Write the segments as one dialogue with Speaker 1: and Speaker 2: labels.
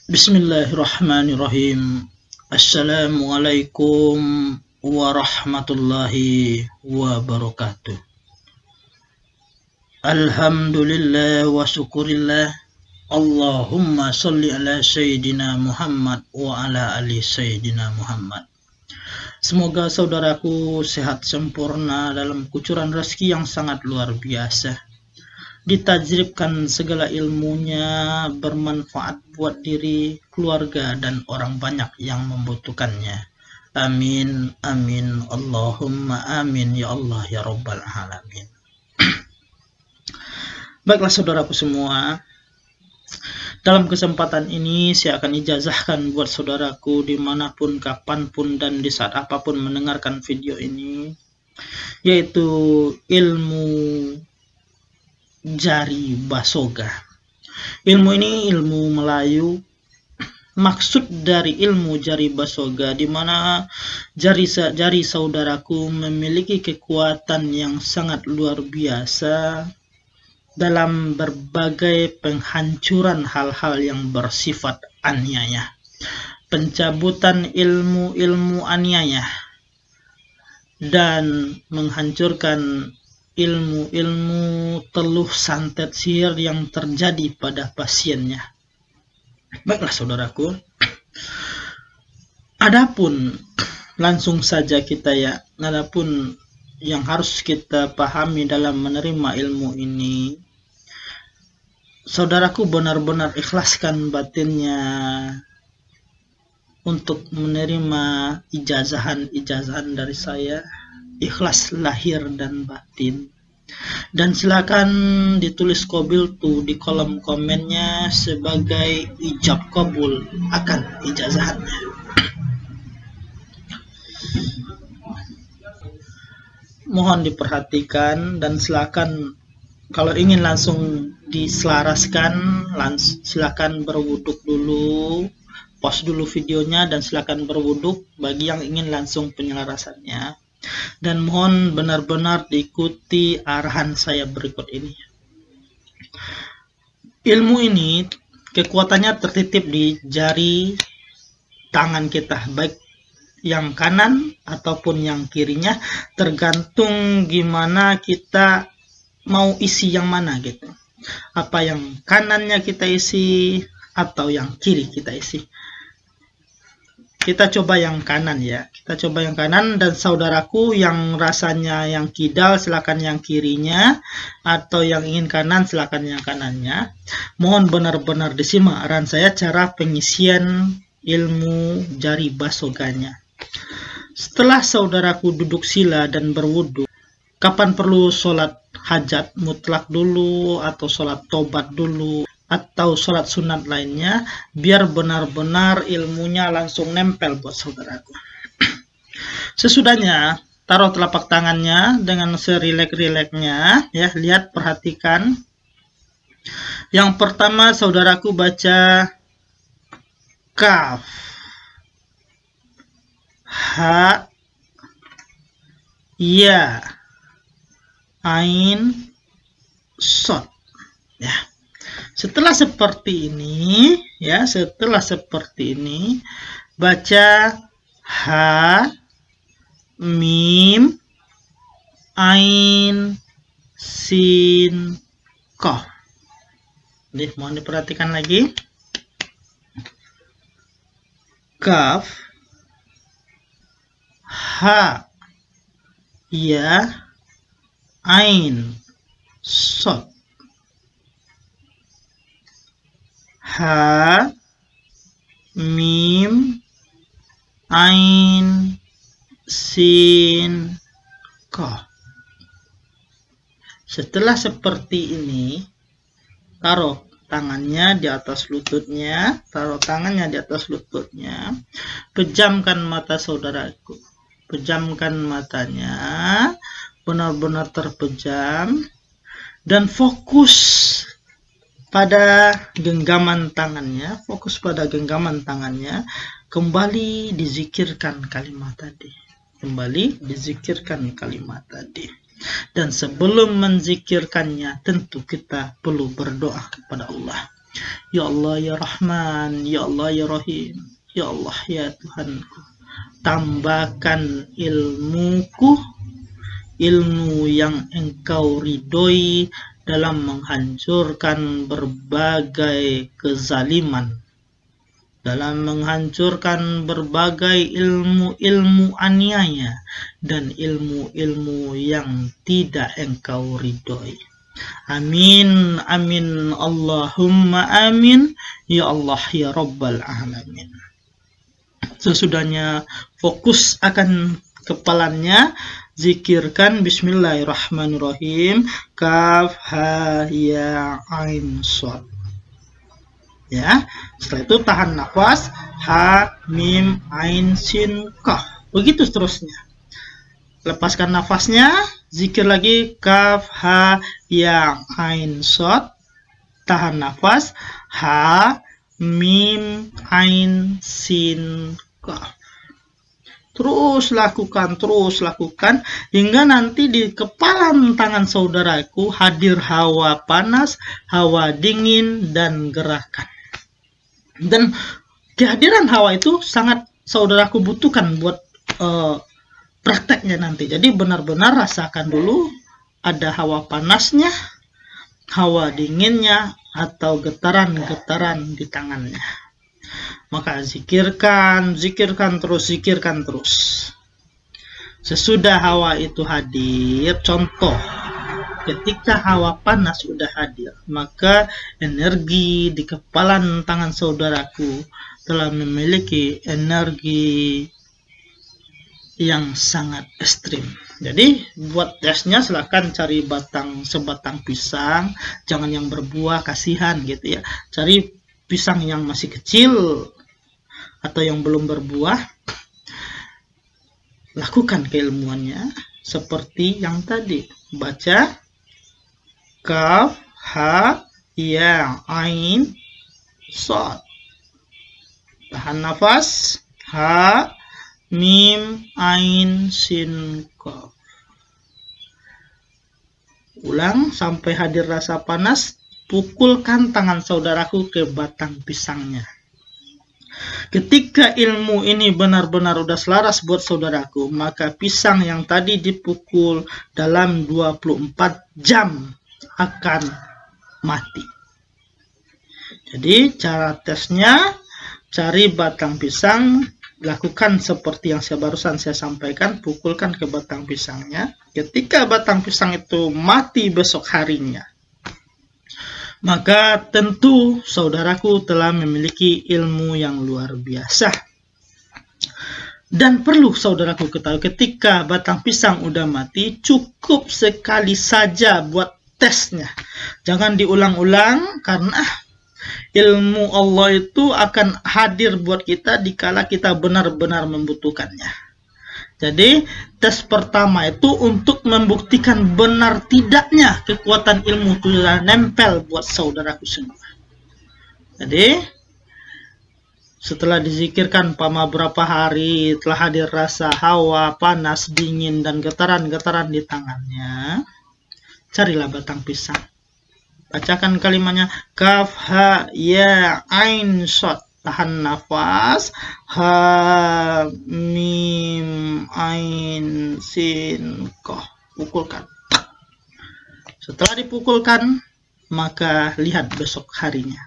Speaker 1: Bismillahirrahmanirrahim. Assalamualaikum warahmatullahi wabarakatuh. Alhamdulillah wa syukurillah. Allahumma salli ala Sayyidina Muhammad wa ala ali Sayyidina Muhammad. Semoga saudaraku sehat sempurna dalam kucuran rezeki yang sangat luar biasa. Ditajribkan segala ilmunya, bermanfaat buat diri, keluarga, dan orang banyak yang membutuhkannya. Amin, amin, Allahumma amin, ya Allah, ya Rabbal Alamin. Baiklah saudaraku semua, dalam kesempatan ini saya akan ijazahkan buat saudaraku dimanapun, kapanpun, dan di saat apapun mendengarkan video ini, yaitu ilmu jari basoga. Ilmu ini ilmu Melayu. Maksud dari ilmu jari basoga di mana jari saudaraku memiliki kekuatan yang sangat luar biasa dalam berbagai penghancuran hal-hal yang bersifat aniaya, pencabutan ilmu-ilmu aniaya, dan menghancurkan ilmu-ilmu teluh santet sihir yang terjadi pada pasiennya. Baiklah saudaraku, adapun langsung saja kita adapun yang harus kita pahami dalam menerima ilmu ini, saudaraku benar-benar ikhlaskan batinnya untuk menerima ijazahan dari saya, ikhlas lahir dan batin. Dan silakan ditulis qabil tuh di kolom komennya sebagai ijab kabul akan ijazahannya. Mohon diperhatikan dan silakan kalau ingin langsung diselaraskan, silakan berwuduk dulu, pause dulu videonya dan silakan berwuduk bagi yang ingin langsung penyelarasannya. Dan mohon benar-benar diikuti arahan saya berikut ini. Ilmu ini kekuatannya tertitip di jari tangan kita, baik yang kanan ataupun yang kirinya, tergantung gimana kita mau isi yang mana gitu. Apa yang kanannya kita isi atau yang kiri kita isi. Kita coba yang kanan ya. Kita coba yang kanan, dan saudaraku yang rasanya yang kidal silakan yang kirinya, atau yang ingin kanan silakan yang kanannya. Mohon benar-benar disimak arahan saya cara pengisian ilmu jari basoganya. Setelah saudaraku duduk sila dan berwudu, kapan perlu sholat hajat mutlak dulu atau sholat tobat dulu atau sholat sunat lainnya, biar benar-benar ilmunya langsung nempel buat saudaraku. Sesudahnya, taruh telapak tangannya dengan serilek-rileknya, ya, lihat, perhatikan. Yang pertama saudaraku baca kaf, ha, ya, ain, sod, ya. Setelah seperti ini, ya, baca ha, mim, ain, sin, qaf. Jadi mohon diperhatikan lagi. Kaf, ha, ya, ain, sod. Ha, mim, ain, sin, qaf. Setelah seperti ini, taruh tangannya di atas lututnya, pejamkan mata saudaraku, pejamkan matanya, benar-benar terpejam, dan fokus pada genggaman tangannya, kembali dizikirkan kalimat tadi. Dan sebelum menzikirkannya, tentu kita perlu berdoa kepada Allah. Ya Allah ya Rahman, ya Allah ya Rahim, ya Allah ya Tuhanku, tambahkan ilmuku, ilmu yang Engkau ridhoi dalam menghancurkan berbagai kezaliman, dalam menghancurkan berbagai ilmu-ilmu aniaya dan ilmu-ilmu yang tidak Engkau ridhoi. Amin, amin, Allahumma amin, ya Allah ya Rabbal alamin. Sesudahnya fokus akan kepalanya, zikirkan Bismillahirrahmanirrahim, kaf ha ya ain shad. Ya, setelah itu tahan nafas, ha mim ain sin kaf, begitu seterusnya. Lepaskan nafasnya, zikir lagi kaf ha ya ain shad, tahan nafas, ha mim ain sin kaf. Terus lakukan hingga nanti di kepala tangan saudaraku hadir hawa panas, hawa dingin, dan gerakan. Dan kehadiran hawa itu sangat saudaraku butuhkan buat prakteknya nanti. Jadi benar-benar rasakan dulu ada hawa panasnya, hawa dinginnya, atau getaran-getaran di tangannya. Maka zikirkan terus. Sesudah hawa itu hadir, contoh ketika hawa panas sudah hadir, maka energi di kepala tangan saudaraku telah memiliki energi yang sangat ekstrim. Jadi buat tesnya silahkan cari sebatang pisang, jangan yang berbuah, kasihan gitu ya. Cari pisang yang masih kecil atau yang belum berbuah. Lakukan keilmuannya seperti yang tadi. Baca kaf ha ya ain shad. Tahan nafas, ha mim ain sin kaf. Ulang sampai hadir rasa panas. Pukulkan tangan saudaraku ke batang pisangnya. Ketika ilmu ini benar-benar udah selaras buat saudaraku, maka pisang yang tadi dipukul dalam 24 jam akan mati. Jadi cara tesnya, cari batang pisang, lakukan seperti yang barusan saya sampaikan, pukulkan ke batang pisangnya. Ketika batang pisang itu mati besok harinya, maka tentu saudaraku telah memiliki ilmu yang luar biasa. Dan perlu saudaraku ketahui, ketika batang pisang udah mati, cukup sekali saja buat tesnya. Jangan diulang-ulang, karena ilmu Allah itu akan hadir buat kita dikala kita benar-benar membutuhkannya. Jadi tes pertama itu untuk membuktikan benar tidaknya kekuatan ilmu itu sudah nempel buat saudaraku semua. Jadi setelah dizikirkan beberapa hari, telah hadir rasa hawa, panas, dingin, dan getaran-getaran di tangannya, carilah batang pisang. Bacakan kalimatnya kaf ha ya ain shad. Tahan nafas, ha mim ain sin kaf. Pukulkan. Setelah dipukulkan, maka lihat besok harinya.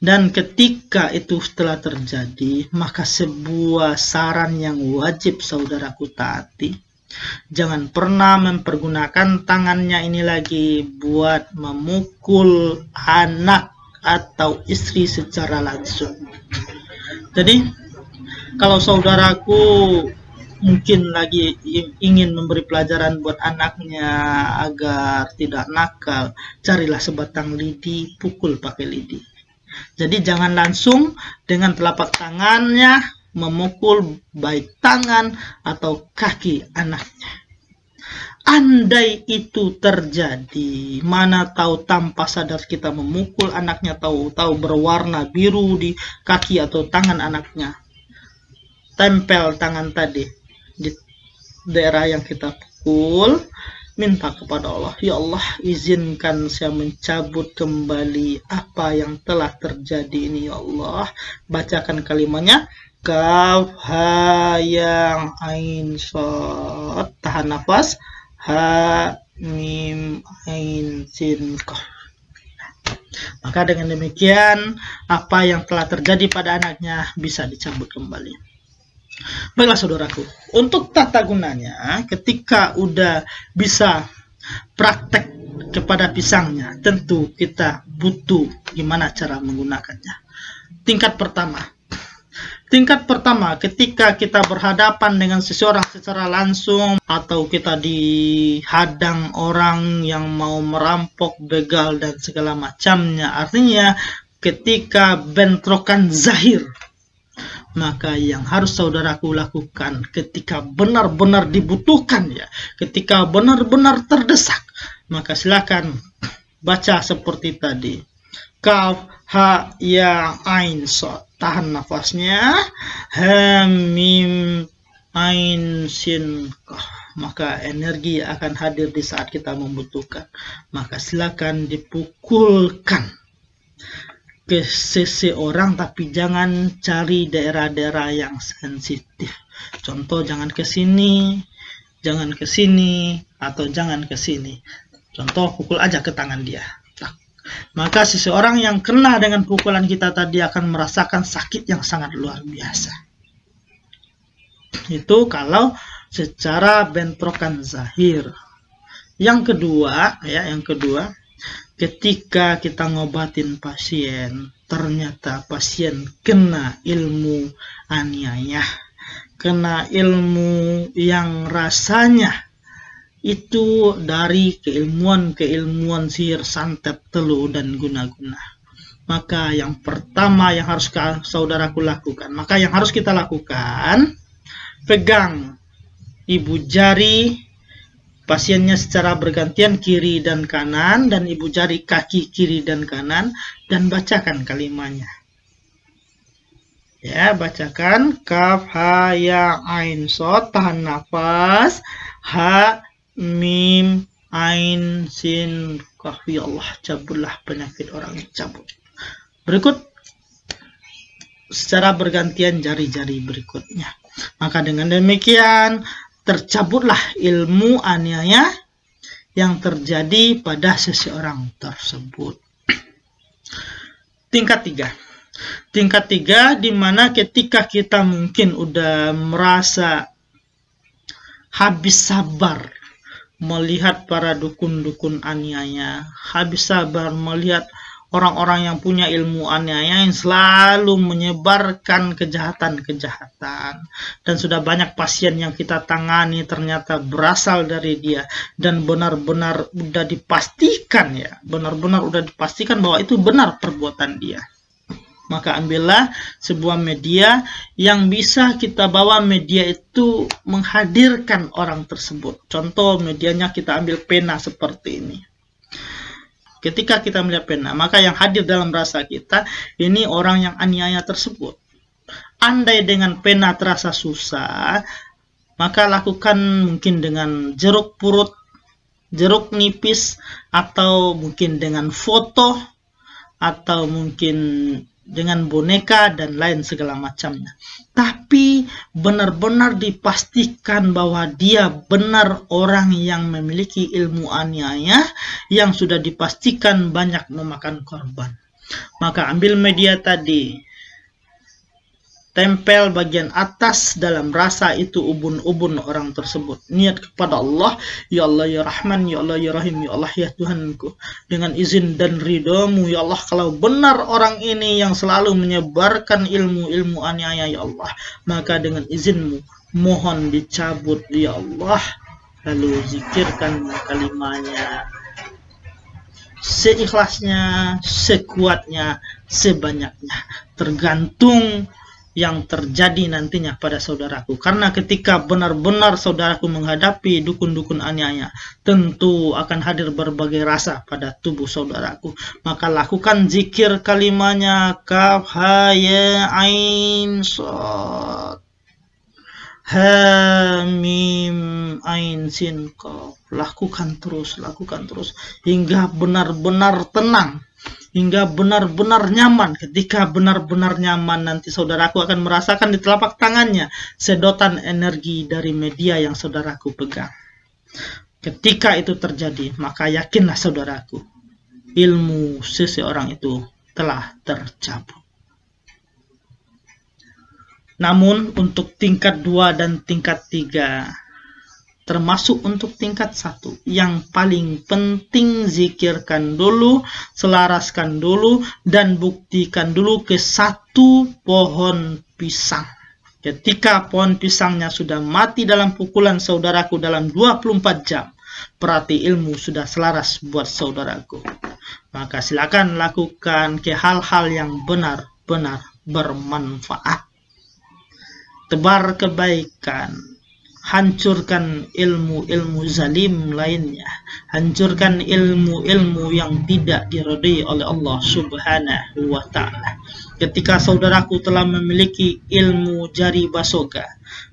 Speaker 1: Dan ketika itu setelah terjadi, maka sebuah saran yang wajib saudaraku taati, jangan pernah mempergunakan tangannya ini lagi buat memukul anak atau istri secara langsung. Jadi kalau saudaraku mungkin lagi ingin memberi pelajaran buat anaknya agar tidak nakal, carilah sebatang lidi, pukul pakai lidi. Jadi jangan langsung dengan telapak tangannya memukul baik tangan atau kaki anaknya. Andai itu terjadi, mana tahu tanpa sadar kita memukul anaknya, tahu-tahu berwarna biru di kaki atau tangan anaknya. Tempel tangan tadi di daerah yang kita pukul, minta kepada Allah, ya Allah, izinkan saya mencabut kembali apa yang telah terjadi ini, ya Allah. Bacakan kalimatnya, kaf ha ya ain shad, tahan nafas, ha mim ain sin qaf. Maka dengan demikian apa yang telah terjadi pada anaknya bisa dicabut kembali. Baiklah saudaraku, untuk tata gunanya ketika udah bisa praktek kepada pisangnya, tentu kita butuh gimana cara menggunakannya. Tingkat pertama, ketika kita berhadapan dengan seseorang secara langsung atau kita dihadang orang yang mau merampok, begal, dan segala macamnya. Artinya, ketika bentrokan zahir, maka yang harus saudaraku lakukan ketika benar-benar dibutuhkan, ya, ketika benar-benar terdesak, maka silakan baca seperti tadi. Kaf, ha, ya, ain, shad. Tahan nafasnya, ha, mim, ain, sin, qaf. Maka energi akan hadir di saat kita membutuhkan. Maka silakan dipukulkan ke seseorang, tapi jangan cari daerah-daerah yang sensitif. Contoh, jangan ke sini, atau jangan ke sini. Contoh, pukul aja ke tangan dia. Maka seseorang yang kena dengan pukulan kita tadi akan merasakan sakit yang sangat luar biasa. Itu kalau secara bentrokan zahir. Yang kedua, ketika kita ngobatin pasien, ternyata pasien kena ilmu aniaya, kena ilmu yang rasanya itu dari keilmuan sihir, santet, telu, dan guna-guna. Maka yang pertama yang harus saudaraku lakukan, pegang ibu jari pasiennya secara bergantian kiri dan kanan, dan ibu jari kaki kiri dan kanan, dan bacakan kalimatnya. Ya, bacakan kaf ha ya ain shad, tahan nafas, ha mim ain sin qaf. Ya Allah, cabutlah penyakit orang ini, cabut. Berikut secara bergantian jari-jari berikutnya. Maka dengan demikian tercabutlah ilmu aniaya yang terjadi pada seseorang tersebut. Tingkat tiga, di mana ketika kita mungkin udah merasa habis sabar melihat para dukun-dukun aniaya, habis sabar melihat orang-orang yang punya ilmu aniaya yang selalu menyebarkan kejahatan-kejahatan, dan sudah banyak pasien yang kita tangani ternyata berasal dari dia, dan benar-benar udah dipastikan bahwa itu benar perbuatan dia. Maka ambillah sebuah media yang bisa kita bawa. Media itu menghadirkan orang tersebut. Contoh medianya kita ambil pena seperti ini. Ketika kita melihat pena, maka yang hadir dalam rasa kita ini orang yang aniaya tersebut. Andai dengan pena terasa susah, maka lakukan mungkin dengan jeruk purut, jeruk nipis, atau mungkin dengan foto, atau mungkin dengan boneka dan lain segala macamnya. Tapi benar-benar dipastikan bahwa dia benar orang yang memiliki ilmu aniaya yang sudah dipastikan banyak memakan korban. Maka ambil media tadi, tempel bagian atas dalam rasa itu ubun-ubun orang tersebut. Niat kepada Allah, ya Allah ya Rahman, ya Allah ya Rahim, ya Allah ya Tuhanku, dengan izin dan ridho-Mu ya Allah, kalau benar orang ini yang selalu menyebarkan ilmu-ilmu aniaya ya Allah, maka dengan izin-Mu mohon dicabut ya Allah. Lalu zikirkan kalimatnya seikhlasnya, sekuatnya, sebanyaknya, tergantung yang terjadi nantinya pada saudaraku. Karena ketika benar-benar saudaraku menghadapi dukun-dukun aniaya, tentu akan hadir berbagai rasa pada tubuh saudaraku. Maka lakukan zikir kalimatnya, kaf ha ya ain shad, Ha mim ain sin qaf. Lakukan terus hingga benar-benar tenang, hingga benar-benar nyaman. Ketika benar-benar nyaman, nanti saudaraku akan merasakan di telapak tangannya sedotan energi dari media yang saudaraku pegang. Ketika itu terjadi, maka yakinlah saudaraku, ilmu seseorang itu telah tercabut. Namun untuk tingkat 2 dan tingkat 3, termasuk untuk tingkat 1, yang paling penting zikirkan dulu, selaraskan dulu, dan buktikan dulu ke satu pohon pisang. Ketika pohon pisangnya sudah mati dalam pukulan saudaraku dalam 24 jam, berarti ilmu sudah selaras buat saudaraku. Maka silakan lakukan ke hal-hal yang benar-benar bermanfaat. Tebar kebaikan, hancurkan ilmu-ilmu zalim lainnya, hancurkan ilmu-ilmu yang tidak diridai oleh Allah Subhanahu wa ta'ala. Ketika saudaraku telah memiliki ilmu jari basoga,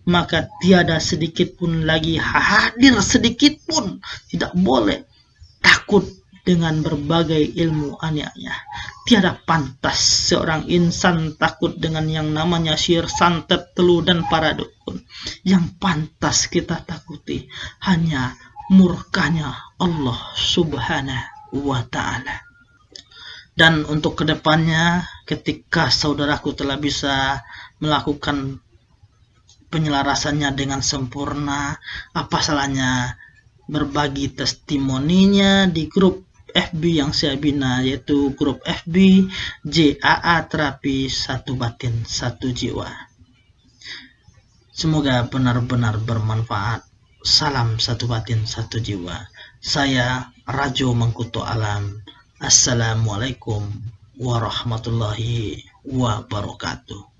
Speaker 1: maka tiada sedikit pun lagi hadir sedikit pun, tidak boleh takut dengan berbagai ilmu aniaya. Tiada pantas seorang insan takut dengan yang namanya sihir, santet, telu, dan para dukun. Yang pantas kita takuti hanya murkanya Allah Subhanahu wa ta'ala. Dan untuk kedepannya, ketika saudaraku telah bisa melakukan penyelarasannya dengan sempurna, apa salahnya berbagi testimoninya di grup FB yang saya bina, yaitu grup FB JAA Terapi Satu Batin Satu Jiwa. Semoga benar-benar bermanfaat. Salam satu batin satu jiwa. Saya Rajo Mangkuto Alam. Assalamualaikum warahmatullahi wabarakatuh.